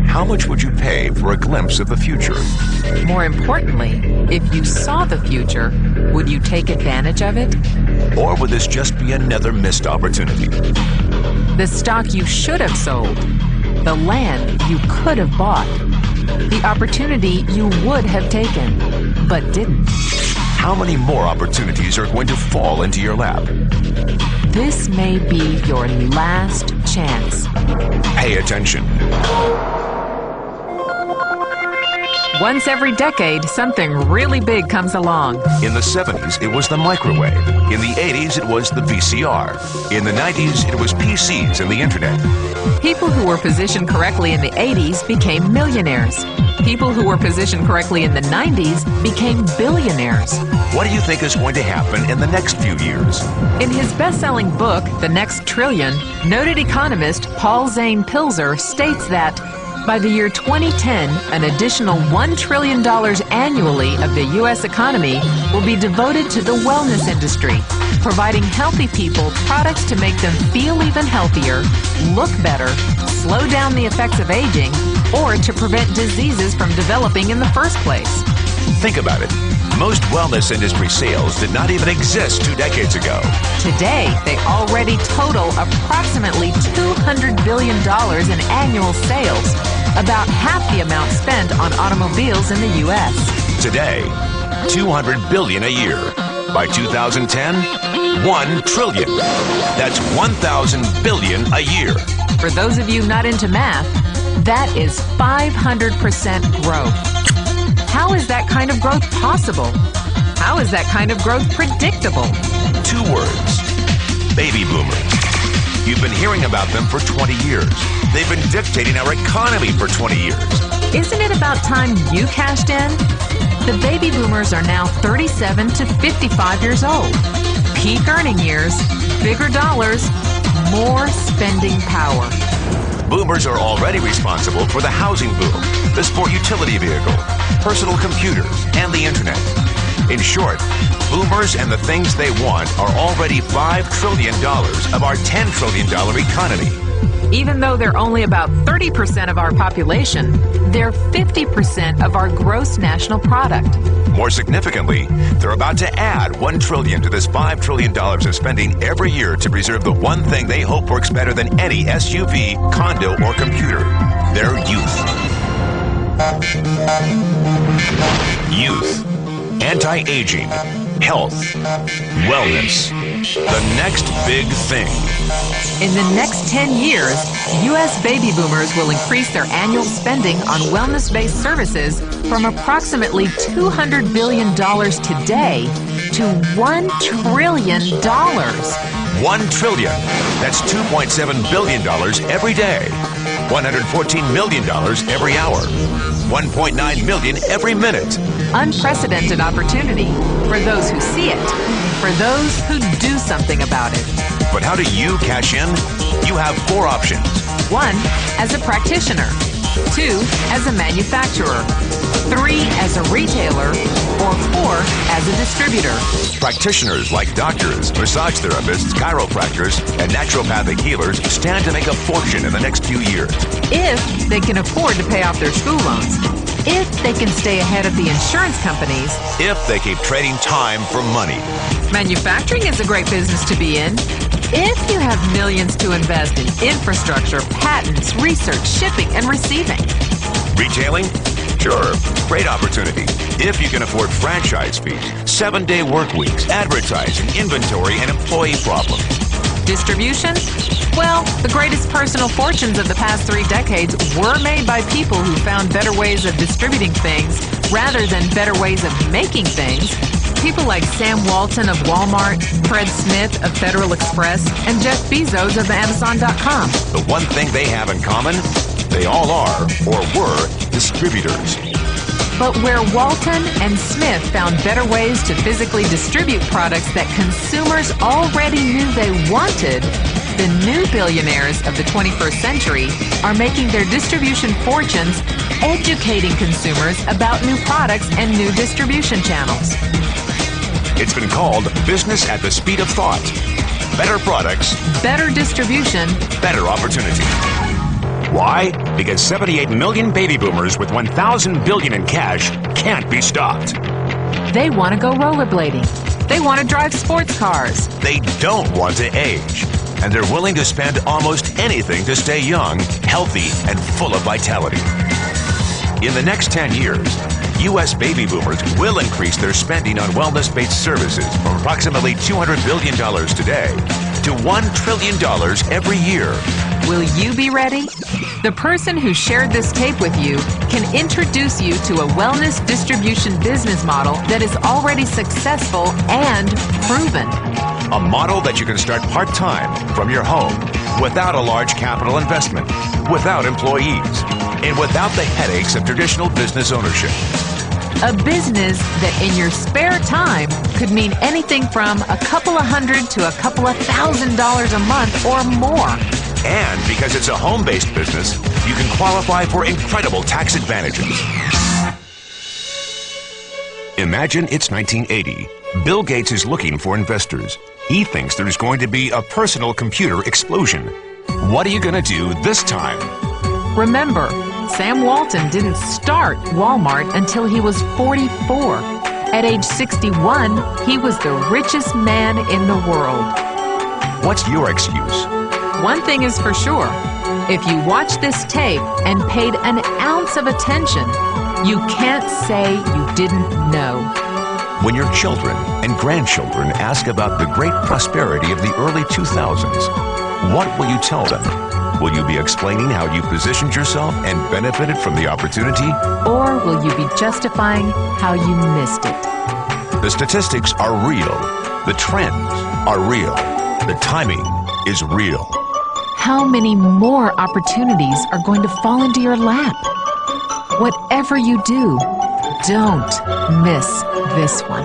How much would you pay for a glimpse of the future? More importantly, if you saw the future, would you take advantage of it? Or would this just be another missed opportunity? The stock you should have sold, the land you could have bought, the opportunity you would have taken, but didn't. How many more opportunities are going to fall into your lap? This may be your last chance. Pay attention. Once every decade, something really big comes along. In the 70s, it was the microwave. In the 80s, it was the VCR. In the 90s, it was PCs and the internet. People who were positioned correctly in the 80s became millionaires. People who were positioned correctly in the 90s became billionaires. What do you think is going to happen in the next few years? In his best-selling book, The Next Trillion, noted economist Paul Zane Pilzer states that by the year 2010, an additional $1 trillion annually of the U.S. economy will be devoted to the wellness industry, providing healthy people products to make them feel even healthier, look better, slow down the effects of aging, or to prevent diseases from developing in the first place. Think about it. Most wellness industry sales did not even exist 2 decades ago. Today, they already total approximately $200 billion in annual sales, about half the amount spent on automobiles in the U.S. Today, $200 billion a year. By 2010, $1 trillion. That's 1,000 billion a year. For those of you not into math, that is 500% growth. How is that kind of growth possible? How is that kind of growth predictable? 2 words. Baby boomers. You've been hearing about them for 20 years. They've been dictating our economy for 20 years. Isn't it about time you cashed in? The baby boomers are now 37 to 55 years old. Peak earning years, bigger dollars, more spending power. Boomers are already responsible for the housing boom, the sport utility vehicle, personal computers, and the internet. In short, boomers and the things they want are already $5 trillion of our $10 trillion economy. Even though they're only about 30% of our population, they're 50% of our gross national product. More significantly, they're about to add $1 trillion to this $5 trillion of spending every year to preserve the one thing they hope works better than any SUV, condo, or computer: their youth. Youth. Anti-aging. Health. Wellness. The next big thing. In the next 10 years, U.S. baby boomers will increase their annual spending on wellness-based services from approximately $200 billion today to $1 trillion. $1 trillion. That's $2.7 billion every day. $114 million every hour. $1.9 million every minute. Unprecedented opportunity for those who see it, for those who do something about it. But how do you cash in? You have 4 options. 1, as a practitioner. 2, as a manufacturer. 3, as a retailer. Or 4, as a distributor. Practitioners like doctors, massage therapists, chiropractors, and naturopathic healers stand to make a fortune in the next few years. If they can afford to pay off their school loans. If they can stay ahead of the insurance companies. If they keep trading time for money. Manufacturing is a great business to be in. If you have millions to invest in infrastructure, patents, research, shipping, and receiving. Retailing? Sure, great opportunity. If you can afford franchise fees, 7-day work weeks, advertising, inventory, and employee problems. Distribution? Well, the greatest personal fortunes of the past 3 decades were made by people who found better ways of distributing things rather than better ways of making things. People like Sam Walton of Walmart, Fred Smith of Federal Express, and Jeff Bezos of Amazon.com. The one thing they have in common, they all are, or were, distributors. But where Walton and Smith found better ways to physically distribute products that consumers already knew they wanted, the new billionaires of the 21st century are making their distribution fortunes educating consumers about new products and new distribution channels. It's been called business at the speed of thought. Better products, better distribution, better opportunity. Why? Because 78 million baby boomers with 1,000 billion in cash can't be stopped. They want to go rollerblading. They want to drive sports cars. They don't want to age. And they're willing to spend almost anything to stay young, healthy, and full of vitality. In the next 10 years, U.S. baby boomers will increase their spending on wellness-based services from approximately $200 billion today to $1 trillion every year. Will you be ready? The person who shared this tape with you can introduce you to a wellness distribution business model that is already successful and proven. A model that you can start part-time from your home without a large capital investment, without employees, and without the headaches of traditional business ownership. A business that in your spare time could mean anything from a couple of $100 to a couple of $1,000 a month or more. And because it's a home-based business, you can qualify for incredible tax advantages. Imagine it's 1980. Bill Gates is looking for investors. He thinks there's going to be a personal computer explosion. What are you going to do this time? Remember, Sam Walton didn't start Walmart until he was 44. At age 61, he was the richest man in the world. What's your excuse? One thing is for sure. If you watched this tape and paid an ounce of attention, you can't say you didn't know. When your children and grandchildren ask about the great prosperity of the early 2000s, what will you tell them? Will you be explaining how you positioned yourself and benefited from the opportunity? Or will you be justifying how you missed it? The statistics are real. The trends are real. The timing is real. How many more opportunities are going to fall into your lap? Whatever you do, don't miss this one.